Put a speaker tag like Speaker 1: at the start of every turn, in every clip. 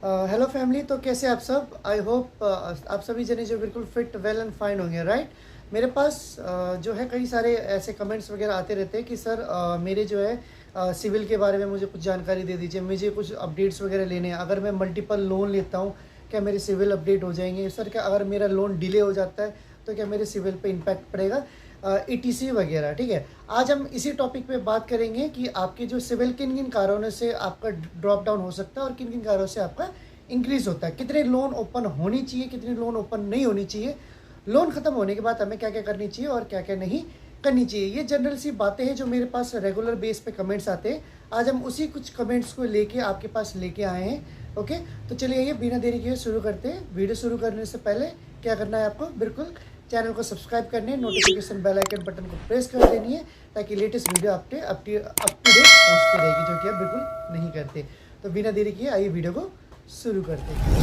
Speaker 1: Hello family. तो कैसे आप सब? आई होप आप सभी जने जो बिल्कुल फिट वेल एंड फाइन होंगे, राइट। मेरे पास जो है कई सारे ऐसे कमेंट्स वगैरह आते रहते हैं कि सर मेरे जो है सिविल के बारे में मुझे कुछ जानकारी दे दीजिए, मुझे कुछ अपडेट्स वगैरह लेने हैं। अगर मैं मल्टीपल लोन लेता हूँ क्या मेरे सिविल अपडेट हो जाएंगे सर? क्या अगर मेरा लोन डिले हो जाता है तो क्या मेरे सिविल पे इम्पैक्ट पड़ेगा, ईटीसी वगैरह। ठीक है, आज हम इसी टॉपिक पे बात करेंगे कि आपके जो सिविल किन किन कारणों से आपका ड्रॉप डाउन हो सकता है और किन किन कारणों से आपका इंक्रीज होता है, कितने लोन ओपन होनी चाहिए, कितने लोन ओपन नहीं होनी चाहिए, लोन ख़त्म होने के बाद हमें क्या क्या करनी चाहिए और क्या क्या नहीं करनी चाहिए। ये जनरल सी बातें हैं जो मेरे पास रेगुलर बेस पे कमेंट्स आते हैं। आज हम उसी कुछ कमेंट्स को लेके आपके पास लेके आए हैं। ओके, तो चलिए आइए बिना देरी किए शुरू करते हैं। वीडियो शुरू करने से पहले क्या करना है आपको, बिल्कुल चैनल को सब्सक्राइब करने, नोटिफिकेशन बेल आइकन बटन को प्रेस कर देनी है ताकि latest video up to date पहुँचती रहेगी, जो कि आप बिल्कुल नहीं करते। तो बिना देरी किए आइए वीडियो को शुरू करते हैं।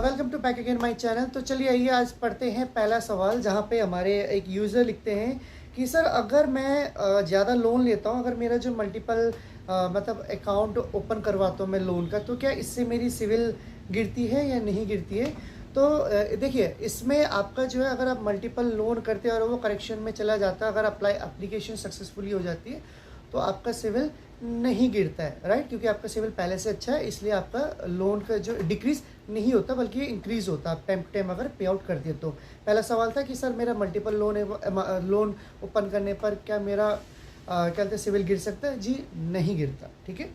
Speaker 1: Welcome to back again my channel. तो चलिए आइए आज पढ़ते हैं पहला सवाल, जहाँ पे हमारे एक यूज़र लिखते हैं कि सर अगर मैं ज़्यादा लोन लेता हूँ, अगर मेरा जो मल्टीपल मतलब अकाउंट ओपन करवाता हूँ मैं लोन का, तो क्या इससे मेरी सिविल गिरती है या नहीं गिरती है? तो देखिए, इसमें आपका जो है अगर आप मल्टीपल लोन करते हैं और वो करेक्शन में चला जाता है, अगर एप्लीकेशन सक्सेसफुली हो जाती है तो आपका सिविल नहीं गिरता है, राइट, क्योंकि आपका सिविल पहले से अच्छा है, इसलिए आपका लोन का जो डिक्रीज़ नहीं होता बल्कि ये इंक्रीज़ होता है आप टाइम टू टाइम अगर पे आउट कर दिए तो। पहला सवाल था कि सर मेरा मल्टीपल लोन ओपन करने पर क्या मेरा क्या कहते हैं सिविल गिर सकता है? जी नहीं गिरता। ठीक है,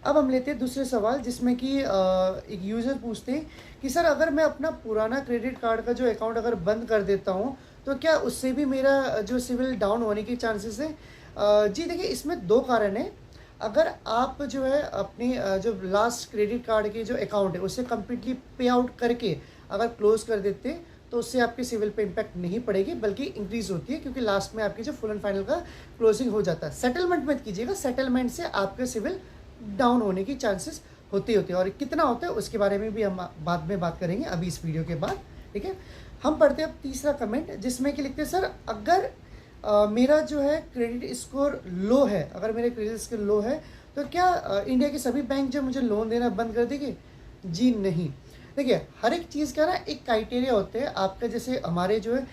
Speaker 1: अब हम लेते हैं दूसरे सवाल, जिसमें कि एक यूज़र पूछते हैं कि सर अगर मैं अपना पुराना क्रेडिट कार्ड का जो अकाउंट अगर बंद कर देता हूँ तो क्या उससे भी मेरा जो सिविल डाउन होने के चांसेस है? जी देखिए, इसमें दो कारण हैं। अगर आप जो है अपनी जो लास्ट क्रेडिट कार्ड के जो अकाउंट है उसे कम्प्लीटली पे आउट करके अगर क्लोज़ कर देते हैं तो उससे आपके सिविल पे इम्पैक्ट नहीं पड़ेगी बल्कि इंक्रीज़ होती है, क्योंकि लास्ट में आपकी जो फुल एंड फाइनल का क्लोजिंग हो जाता है। सेटलमेंट मत कीजिएगा, सेटलमेंट से आपके सिविल डाउन होने की चांसेस होते हैं, और कितना होता है उसके बारे में भी हम बाद में बात करेंगे अभी इस वीडियो के बाद। ठीक है, हम पढ़ते हैं अब तीसरा कमेंट, जिसमें कि लिखते हैं सर अगर मेरा जो है क्रेडिट स्कोर लो है, अगर मेरा क्रेडिट स्कोर लो है तो क्या इंडिया के सभी बैंक जो मुझे लोन देना बंद कर देंगे? जी नहीं। देखिए, हर एक चीज़ का ना एक क्राइटेरिया होते हैं आपका, जैसे हमारे जो है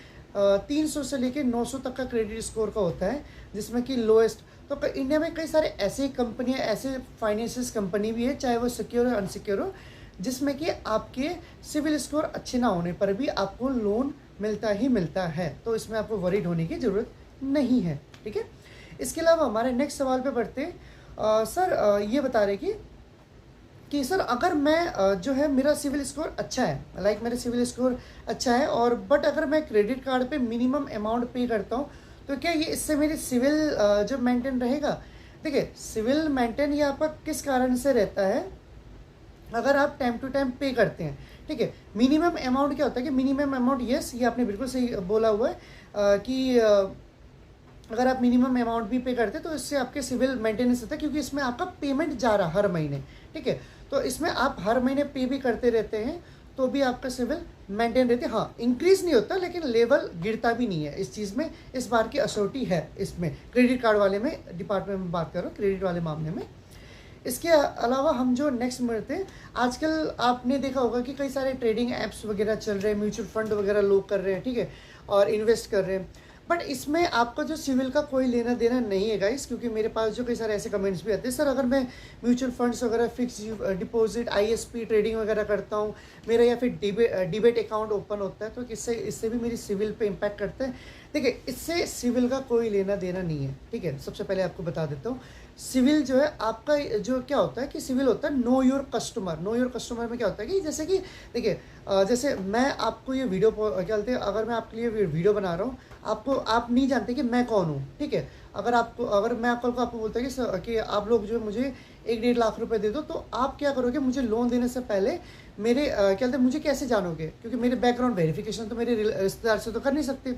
Speaker 1: 300 से लेके 900 तक का क्रेडिट स्कोर का होता है, जिसमें कि लोएस्ट। तो इंडिया में कई सारे ऐसे कंपनियां, ऐसे फाइनेंशियल कंपनी भी है, चाहे वो सिक्योर हो अनसिक्योर हो, जिसमें कि आपके सिविल स्कोर अच्छे ना होने पर भी आपको लोन मिलता ही मिलता है, तो इसमें आपको वरीड होने की ज़रूरत नहीं है। ठीक है, इसके अलावा हमारे नेक्स्ट सवाल पे बढ़ते हैं। सर ये बता रहे कि सर अगर मैं जो है मेरा सिविल स्कोर अच्छा है, लाइक मेरा सिविल स्कोर अच्छा है, और बट अगर मैं क्रेडिट कार्ड पे मिनिमम अमाउंट पे करता हूँ तो क्या ये इससे मेरी सिविल जो मेंटेन रहेगा? देखिए, सिविल मेंटेन ये आपका किस कारण से रहता है? अगर आप टाइम टू टाइम पे करते हैं। ठीक है, मिनिमम अमाउंट क्या होता है कि मिनिमम अमाउंट, यस ये आपने बिल्कुल सही बोला हुआ है कि अगर आप मिनिमम अमाउंट भी पे करते हैं तो इससे आपके सिविल मेंटेनेंस होता है, क्योंकि इसमें आपका पेमेंट जा रहा हर महीने। ठीक है, तो इसमें आप हर महीने पे भी करते रहते हैं तो भी आपका सिविल मेंटेन रहते हैं। हाँ, इंक्रीज़ नहीं होता लेकिन लेवल गिरता भी नहीं है। इस चीज़ में इस बार की असोटी है इसमें, क्रेडिट कार्ड वाले में, डिपार्टमेंट में बात कर रहा हूँ, क्रेडिट वाले मामले में। इसके अलावा हम जो नेक्स्ट मिलते हैं, आजकल आपने देखा होगा कि कई सारे ट्रेडिंग ऐप्स वगैरह चल रहे हैं, म्यूचुअल फंड वगैरह लोग कर रहे हैं, ठीक है, और इन्वेस्ट कर रहे हैं, बट इसमें आपका जो सिविल का कोई लेना देना नहीं है गाइस। क्योंकि मेरे पास जो कई सारे ऐसे कमेंट्स भी आते हैं, सर अगर मैं म्यूचुअल फंड्स वगैरह, फिक्स डिपॉजिट, आईएसपी ट्रेडिंग वगैरह करता हूँ, मेरा या फिर डिबेट अकाउंट ओपन होता है, तो इससे भी मेरी सिविल पे इम्पैक्ट करता है? देखिए, इससे सिविल का कोई लेना देना नहीं है। ठीक है, सबसे पहले आपको बता देता हूँ, सिविल जो है आपका जो क्या होता है कि सिविल होता है know your customer. Know your customer में क्या होता है कि जैसे कि देखिए, जैसे मैं आपको ये वीडियो क्या बोलते हैं, अगर मैं आपके लिए वीडियो बना रहा हूँ, आप नहीं जानते कि मैं कौन हूँ। ठीक है, अगर मैं आपको बोलता है कि आप लोग जो है मुझे 1-1.5 लाख रुपए दे दो, तो आप क्या करोगे? मुझे लोन देने से पहले मेरे क्या बोलते हैं, मुझे कैसे जानोगे? क्योंकि मेरे बैकग्राउंड वेरिफिकेशन तो मेरे रिश्तेदार से तो कर नहीं सकते।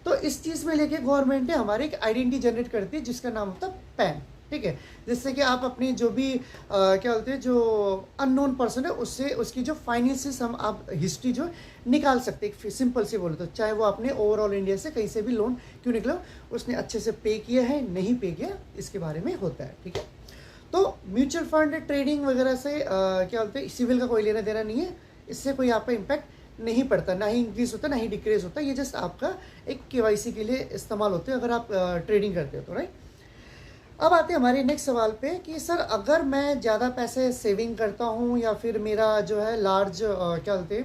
Speaker 1: तो इस चीज़ में लेके गवर्नमेंट ने हमारे एक आइडेंटिटी जनरेट करती है जिसका नाम होता है पैन। ठीक है, जिससे कि आप अपनी जो भी क्या बोलते हैं, जो अननोन पर्सन है उससे उसकी जो फाइनेंसिस हम आप हिस्ट्री जो निकाल सकते हैं। सिंपल से बोले तो चाहे वो अपने ओवरऑल इंडिया से कहीं से भी लोन क्यों निकला, उसने अच्छे से पे किया है नहीं पे किया, इसके बारे में होता है। ठीक है, तो म्यूचुअल फंड ट्रेडिंग वगैरह से क्या बोलते हैं, सिविल का कोई लेना देना नहीं है, इससे कोई आपका इम्पैक्ट नहीं पड़ता, ना ही इंक्रीज होता ना ही डिक्रीज होता। ये जस्ट आपका एक केवाईसी के लिए इस्तेमाल होते हैं अगर आप ट्रेडिंग करते हो तो, राइट। अब आते हैं हमारे नेक्स्ट सवाल पे कि सर अगर मैं ज़्यादा पैसे सेविंग करता हूँ या फिर मेरा जो है लार्ज क्या बोलते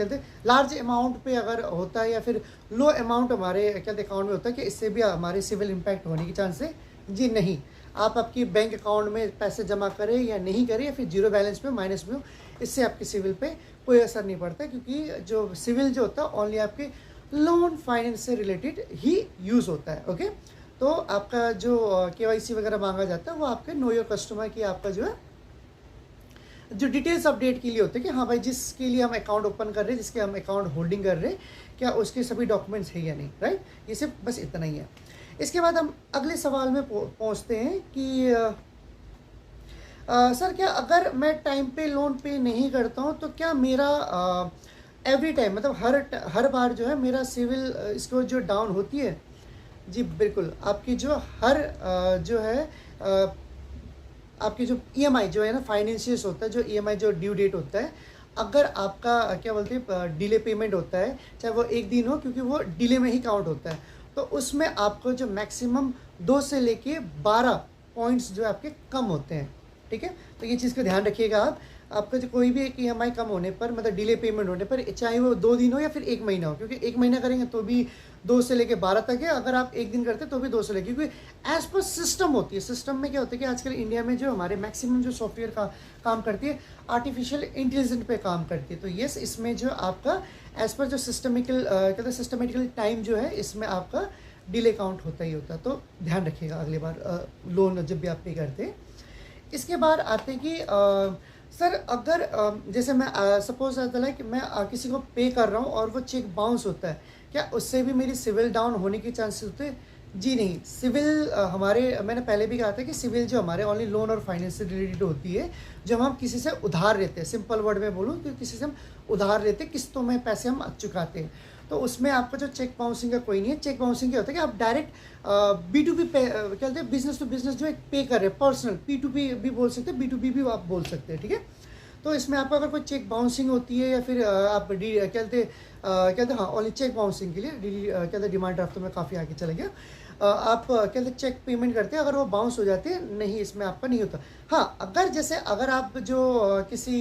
Speaker 1: हैं लार्ज अमाउंट पे अगर होता है या फिर लो अमाउंट हमारे क्या अकाउंट में होता है, कि इससे भी हमारे सिविल इम्पैक्ट होने की चांस है? जी नहीं। आप आपकी बैंक अकाउंट में पैसे जमा करें या नहीं करें या फिर जीरो बैलेंस में माइनस में हो, इससे आपके सिविल पे कोई असर नहीं पड़ता, क्योंकि जो सिविल जो होता है ओनली आपके लोन फाइनेंस से रिलेटेड ही यूज़ होता है। ओके, तो आपका जो केवाईसी वगैरह मांगा जाता है वो आपके नो योर कस्टमर की आपका जो है जो डिटेल्स अपडेट के लिए होते हैं कि हाँ भाई जिसके लिए हम अकाउंट ओपन कर रहे हैं, जिसके हम अकाउंट होल्डिंग कर रहे हैं, क्या उसके सभी डॉक्यूमेंट्स है या नहीं, राइट। ये सिर्फ बस इतना ही है। इसके बाद हम अगले सवाल में पहुंचते हैं कि सर क्या अगर मैं टाइम पे लोन पे नहीं करता हूँ तो क्या मेरा एवरी टाइम मतलब हर बार जो है मेरा सिविल स्कोर जो डाउन होती है? जी बिल्कुल, आपकी जो हर जो है आपकी जो ईएमआई जो है ना फाइनेंशियस होता है, जो ईएमआई जो ड्यू डेट होता है, अगर आपका क्या बोलते हैं डिले पेमेंट होता है, चाहे वो एक दिन हो क्योंकि वो डिले में ही काउंट होता है, तो उसमें आपको जो मैक्सिमम 2 से लेके 12 पॉइंट्स जो आपके कम होते हैं। ठीक है, तो ये चीज़ का ध्यान रखिएगा आप। आपका जो कोई भी एक ईएमआई कम होने पर मतलब डिले पेमेंट होने पर, चाहे वो 2 दिन हो या फिर 1 महीना हो, क्योंकि 1 महीना करेंगे तो भी 2 से लेके 12 तक है, अगर आप एक दिन करते तो भी 2 से लेके, क्योंकि एज पर सिस्टम होती है। सिस्टम में क्या होता है कि आजकल इंडिया में जो हमारे मैक्सिमम जो सॉफ्टवेयर का काम करती है आर्टिफिशियल इंटेलिजेंस पे काम करती है, तो येस इसमें जो आपका एज पर जो सिस्टमेटिकल टाइम जो है इसमें आपका डिले काउंट होता ही होता है, तो ध्यान रखिएगा अगली बार लोन जब भी आप पे करते हैं। इसके बाद आते कि सर अगर जैसे मैं सपोज लाइक मैं किसी को पे कर रहा हूँ और वो चेक बाउंस होता है, क्या उससे भी मेरी सिविल डाउन होने के चांसेस होते हैं? जी नहीं। सिविल हमारे मैंने पहले भी कहा था कि सिविल जो हमारे ओनली लोन और फाइनेंस से रिलेटेड होती है, जब हम किसी से उधार लेते हैं, सिंपल वर्ड में बोलूँ तो किसी से हम उधार लेते हैं, किस्तों में पैसे हम चुकाते हैं, तो उसमें आपका जो चेक बाउंसिंग का कोई नहीं है। चेक बाउंसिंग क्या होता है कि आप डायरेक्ट B2B पे क्या कहते हैं बिजनेस टू बिजनेस जो एक पे कर रहे हैं, पर्सनल P2P भी बोल सकते हैं, B2B भी आप बोल सकते हैं। ठीक है, तो इसमें आपका अगर कोई चेक बाउंसिंग होती है या फिर आप क्या कहते हैं हाँ ओनली चेक बाउंसिंग के लिए क्या कहते हैं डिमांड ड्राफ्ट तो मैं काफ़ी आगे चले गया। आप क्या कहते हैं चेक पेमेंट करते हैं, अगर वो बाउंस हो जाती है नहीं, इसमें आपका नहीं होता। हाँ, अगर आप जो किसी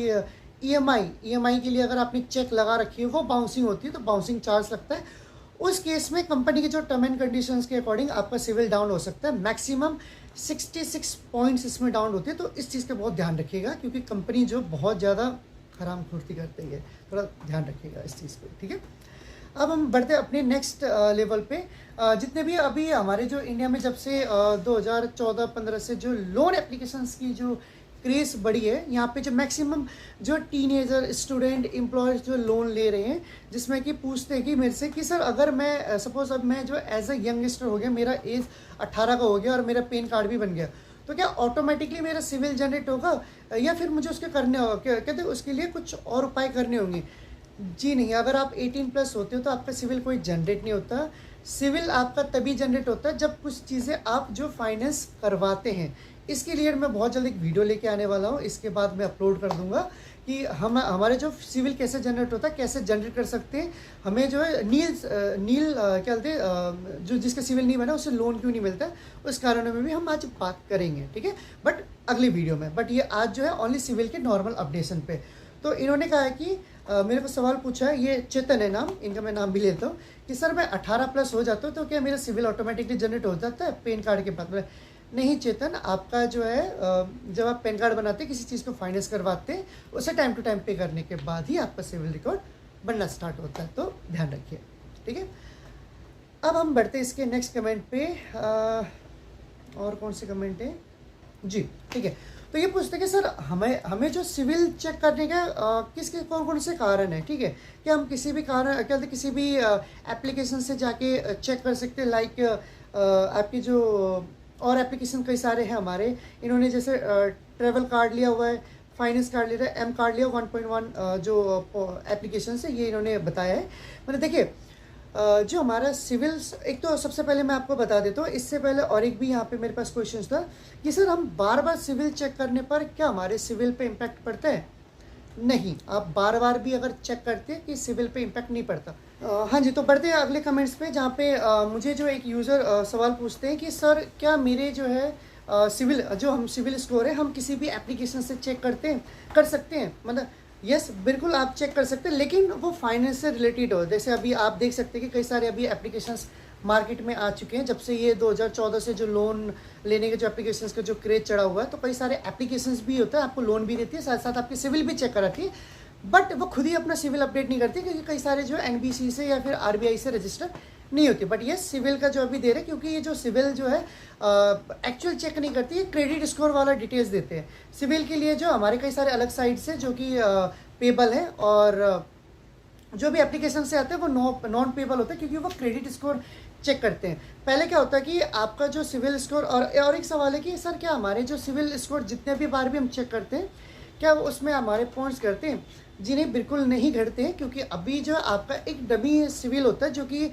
Speaker 1: ईएमआई के लिए अगर आपने चेक लगा रखी है वो बाउंसिंग होती है तो बाउंसिंग चार्ज लगता है। उस केस में कंपनी के जो टर्म एंड कंडीशंस के अकॉर्डिंग आपका सिविल डाउन हो सकता है, मैक्सिमम 66 पॉइंट्स इसमें डाउन होते हैं, तो इस चीज़ का बहुत ध्यान रखिएगा क्योंकि कंपनी जो बहुत ज़्यादा हराम खुर्ती करती है, थोड़ा ध्यान रखिएगा इस चीज़ को। ठीक है, अब हम बढ़ते हैं अपने नेक्स्ट लेवल पे। जितने भी अभी हमारे जो इंडिया में जब से 2014-15 से जो लोन एप्लीकेशंस की जो क्रेज़ बढ़ी है, यहाँ पे जो मैक्सिमम जो टीनेजर स्टूडेंट एम्प्लॉयज़ जो लोन ले रहे हैं, जिसमें कि पूछते हैं कि मेरे से कि सर अगर मैं सपोज़ अब मैं जो एज अ यंगस्टर हो गया, मेरा एज 18 का हो गया और मेरा पैन कार्ड भी बन गया, तो क्या ऑटोमेटिकली मेरा सिविल जनरेट होगा या फिर मुझे उसके करने होगा, कहते हैं उसके लिए कुछ और उपाय करने होंगे? जी नहीं। अगर आप 18+ होते हो तो आपका सिविल कोई जनरेट नहीं होता। सिविल आपका तभी जनरेट होता है जब कुछ चीज़ें आप जो फाइनेंस करवाते हैं। इसके लिए मैं बहुत जल्द एक वीडियो लेके आने वाला हूँ, इसके बाद मैं अपलोड कर दूंगा कि हमारे जो सिविल कैसे जनरेट होता है, कैसे जनरेट कर सकते हैं, हमें जो है नील क्या बोलते हैं जो जिसका सिविल नहीं बना उसे लोन क्यों नहीं मिलता है, उस कारणों में भी हम आज बात करेंगे। ठीक है, बट अगली वीडियो में। बट ये आज जो है ओनली सिविल के नॉर्मल अपडेशन पे। तो इन्होंने कहा है कि मेरे को सवाल पूछा है, ये चेतन है नाम, इनका मैं नाम भी लेता हूँ, कि सर मैं 18+ हो जाता हूँ तो क्या मेरा सिविल ऑटोमेटिकली जनरेट हो जाता है पैन कार्ड के बाद? नहीं चेतन, आपका जो है जब आप पैन कार्ड बनाते हैं, किसी चीज़ को फाइनेंस करवाते हैं, उसे टाइम टू टाइम पे करने के बाद ही आपका सिविल रिकॉर्ड बनना स्टार्ट होता है, तो ध्यान रखिए। ठीक है, अब हम बढ़ते हैं इसके नेक्स्ट कमेंट पे। और कौन से कमेंट है जी? ठीक है, तो ये पूछते हैं कि सर हमें जो सिविल चेक करने का किसके कौन से कारण है? ठीक है, क्या हम किसी भी कारण क्या किसी भी एप्लीकेशन से जाके चेक कर सकते हैं? लाइक आपकी जो और एप्लीकेशन कई सारे हैं हमारे। इन्होंने जैसे ट्रैवल कार्ड लिया हुआ है, फाइनेंस कार्ड लिया है, एम कार्ड लिया 1.1 जो एप्लीकेशन है ये इन्होंने बताया है। मतलब देखिए जो हमारा सिविल्स, एक तो सबसे पहले मैं आपको बता देता हूँ, इससे पहले और एक भी यहाँ पे मेरे पास क्वेश्चन था कि सर हम बार बार सिविल चेक करने पर क्या हमारे सिविल पे इम्पैक्ट पड़ता है? नहीं, आप बार बार भी अगर चेक करते हैं कि सिविल पे इम्पैक्ट नहीं पड़ता। हाँ जी, तो बढ़ते हैं अगले कमेंट्स पे, जहाँ पे मुझे जो एक यूज़र सवाल पूछते हैं कि सर क्या मेरे जो है सिविल, जो हम सिविल स्कोर है हम किसी भी एप्लीकेशन से चेक कर सकते हैं? मतलब यस, बिल्कुल आप चेक कर सकते हैं, लेकिन वो फाइनेंस से रिलेटेड हो। जैसे अभी आप देख सकते हैं कि कई सारे अभी एप्लीकेशंस मार्केट में आ चुके हैं, जब से ये 2014 से जो लोन लेने के जो एप्लीकेशंस का जो क्रेज चढ़ा हुआ है, तो कई सारे एप्लीकेशंस भी होता है, आपको लोन भी देती है, साथ साथ आपकी सिविल भी चेक कराती है। बट वो खुद ही अपना सिविल अपडेट नहीं करती, क्योंकि कई सारे जो एनबीसी से या फिर आरबीआई से रजिस्टर नहीं होती। बट ये सिविल का जो अभी दे रहे हैं, क्योंकि ये जो सिविल जो है एक्चुअल चेक नहीं करती है, क्रेडिट स्कोर वाला डिटेल्स देते हैं। सिविल के लिए जो हमारे कई सारे अलग साइट्स है जो कि पेबल है, और जो भी एप्लीकेशन से आते हैं वो नॉन पेबल होता है, क्योंकि वो क्रेडिट स्कोर चेक करते हैं। पहले क्या होता है कि आपका जो सिविल स्कोर, और एक सवाल है कि सर क्या हमारे जो सिविल स्कोर जितने भी बार भी हम चेक करते हैं, क्या वो उसमें हमारे पॉइंट्स घटते हैं? जी नहीं, बिल्कुल नहीं घटते हैं, क्योंकि अभी जो आपका एक डमी सिविल होता है जो कि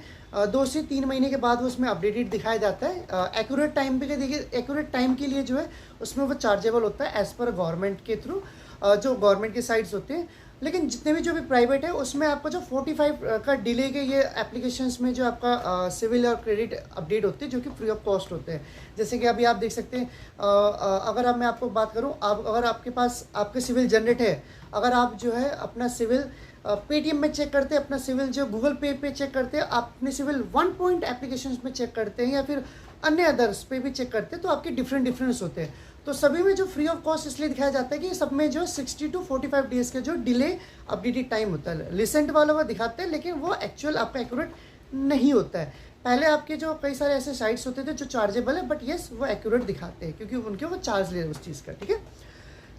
Speaker 1: 2 से 3 महीने के बाद वो उसमें अपडेटेड दिखाया जाता है। एक्यूरेट टाइम पे देखिए, एक्यूरेट टाइम के लिए जो है उसमें वो चार्जेबल होता है एज़ पर गवर्नमेंट के थ्रू, जो गवर्नमेंट के साइट्स होते हैं। लेकिन जितने भी जो भी प्राइवेट है उसमें आपको जो 45 का डिले के ये एप्लीकेशंस में जो आपका सिविल और क्रेडिट अपडेट होते हैं, जो कि फ्री ऑफ कॉस्ट होते हैं। जैसे कि अभी आप देख सकते हैं, अगर मैं आपको बात करूं, अगर आपके पास आपके सिविल जनरेट है, अगर आप जो है अपना सिविल पेटीएम में चेक करते हैं, अपना सिविल जो गूगल पे चेक करते हैं, आप अपने सिविल 1 पॉइंट एप्लीकेशंस में चेक करते हैं, या फिर अन्य अदर्स पे भी चेक करते हैं, तो आपके डिफरेंस होते हैं। तो सभी में जो फ्री ऑफ कॉस्ट इसलिए दिखाया जाता है कि सब में जो 60 to 45 डेज़ के जो डिले अपडेटेड टाइम होता है। रिसेंट वाला वो दिखाते हैं, लेकिन वो एक्चुअल आपका एक्यूरेट नहीं होता है। पहले आपके जो कई सारे ऐसे साइट्स होते थे जो चार्जेबल है, बट येस वो एक्यूरेट दिखाते हैं, क्योंकि उनके वो चार्ज ले रहे हैं उस चीज़ का। ठीक है,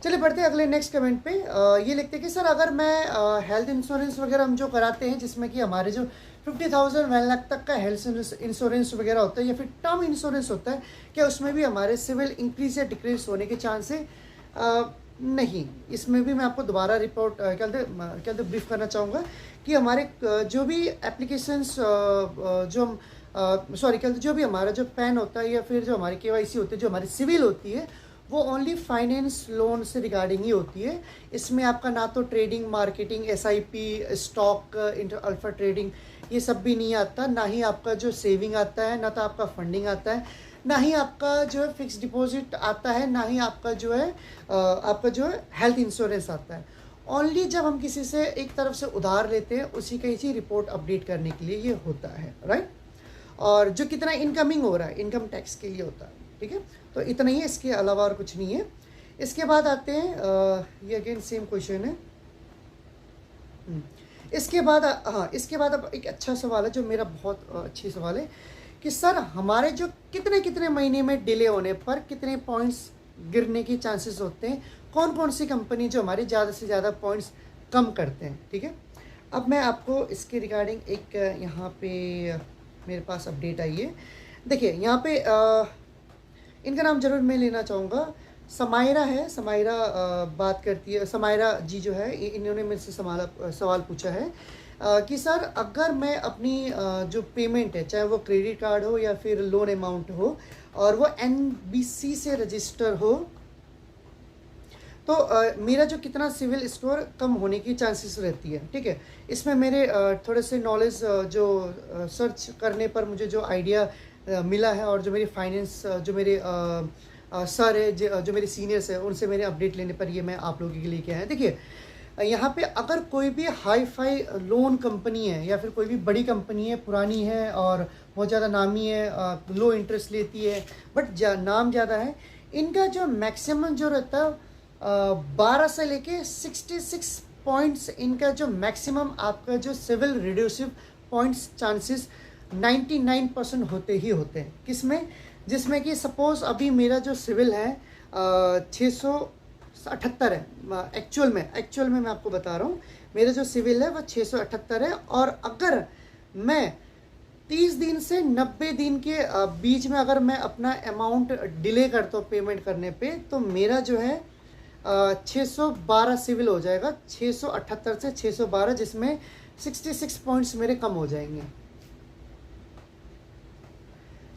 Speaker 1: चलिए बढ़ते हैं अगले नेक्स्ट कमेंट पे। ये लिखते हैं कि सर अगर मैं हेल्थ इंश्योरेंस वगैरह हम जो कराते हैं, जिसमें कि हमारे जो 50,000 1 लाख तक का हेल्थ इंश्योरेंस वगैरह होता है, या फिर टर्म इंश्योरेंस होता है, क्या उसमें भी हमारे सिविल इंक्रीज या डिक्रीज होने के चांस है? नहीं, इसमें भी मैं आपको दोबारा रिपोर्ट क्या कहते ब्रीफ करना चाहूँगा कि हमारे जो भी एप्लीकेशंस जो हम जो भी हमारा जो पैन होता है, या फिर जो हमारी KYC होती है, जो हमारी सिविल होती है, वो ओनली फाइनेंस लोन से रिगार्डिंग ही होती है। इसमें आपका ना तो trading, marketing, SIP, stock, alpha trading, ये सब भी नहीं आता। ना ही आपका जो सेविंग आता है, ना तो आपका फंडिंग आता है, ना ही आपका जो है फिक्स डिपॉजिट आता है, ना ही आपका जो है हेल्थ इंश्योरेंस आता है। ओनली जब हम किसी से एक तरफ से उधार लेते हैं, उसी का ही रिपोर्ट अपडेट करने के लिए ये होता है, राइट। और जो कितना इनकमिंग हो रहा है, इनकम टैक्स के लिए होता है। ठीक है, तो इतना ही है, इसके अलावा और कुछ नहीं है। इसके बाद आते हैं, ये अगेन सेम क्वेश्चन है। इसके बाद इसके बाद अब एक अच्छा सवाल है, जो मेरा बहुत अच्छी सवाल है कि सर हमारे जो कितने महीने में डिले होने पर कितने पॉइंट्स गिरने की चांसेस होते हैं, कौन कौन सी कंपनी जो हमारी ज़्यादा से ज़्यादा पॉइंट्स कम करते हैं। ठीक है, अब मैं आपको इसके रिगार्डिंग एक यहाँ पे मेरे पास अपडेट आई है। देखिए यहाँ पे इनका नाम जरूर मैं लेना चाहूँगा, समायरा है। समायरा बात करती है, समायरा जी जो है, इन्होंने मेरे से सवाल पूछा है कि सर अगर मैं अपनी जो पेमेंट है, चाहे वो क्रेडिट कार्ड हो या फिर लोन अमाउंट हो, और वो NBC से रजिस्टर हो, तो मेरा जो कितना सिविल स्कोर कम होने की चांसेस रहती है। ठीक है, इसमें मेरे थोड़े से नॉलेज जो सर्च करने पर मुझे जो आइडिया मिला है, और जो मेरी फाइनेंस जो मेरे सर है, जो मेरे सीनियर्स हैं, उनसे मेरे अपडेट लेने पर ये मैं आप लोगों के लिए क्या है। देखिए यहाँ पे अगर कोई भी हाई फाई लोन कंपनी है, या फिर कोई भी बड़ी कंपनी है, पुरानी है और बहुत ज़्यादा नामी है, लो इंटरेस्ट लेती है, बट नाम ज़्यादा है, इनका जो मैक्सिमम जो रहता है 12 से लेके 66 पॉइंट्स, इनका जो मैक्सिमम आपका जो सिविल रिड्यूसिव पॉइंट्स चांसेस 99% होते ही होते हैं। किसमें? जिसमें कि सपोज़ अभी मेरा जो सिविल है 678 है, एक्चुअल में मैं आपको बता रहा हूँ, मेरा जो सिविल है वो 678 है, और अगर मैं 30 दिन से 90 दिन के बीच में अगर मैं अपना अमाउंट डिले करता हूँ पेमेंट करने पे, तो मेरा जो है 612 सिविल हो जाएगा, 678 से 612, जिसमें 66 पॉइंट्स मेरे कम हो जाएंगे।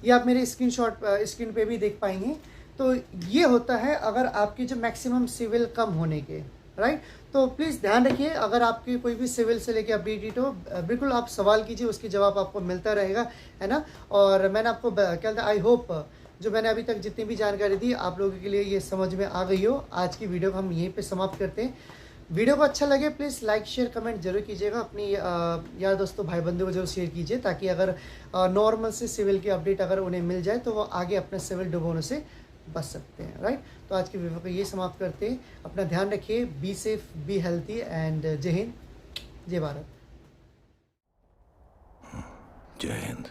Speaker 1: ये आप मेरे स्क्रीन पे भी देख पाएंगे। तो ये होता है अगर आपकी जो मैक्सिमम सिविल कम होने के, राइट। तो प्लीज़ ध्यान रखिए, अगर आपकी कोई भी सिविल से लेके अपडेटेड हो, बिल्कुल आप सवाल कीजिए, उसकी जवाब आपको मिलता रहेगा, है ना। और मैंने आपको क्या कहता है, आई होप जो मैंने अभी तक जितनी भी जानकारी दी आप लोगों के लिए ये समझ में आ गई हो। आज की वीडियो को हम यहीं पे समाप्त करते हैं। वीडियो को अच्छा लगे प्लीज़ लाइक शेयर कमेंट जरूर कीजिएगा, अपनी यार दोस्तों भाई बंधु को जरूर शेयर कीजिए, ताकि अगर नॉर्मल से सिविल की अपडेट अगर उन्हें मिल जाए तो वो आगे अपने सिविल डुबोने से बच सकते हैं, राइट। तो आज की वीडियो को ये समाप्त करते हैं। अपना ध्यान रखिए, be safe, be healthy and जय हिंद, जय भारत।
Speaker 2: जय हिंद।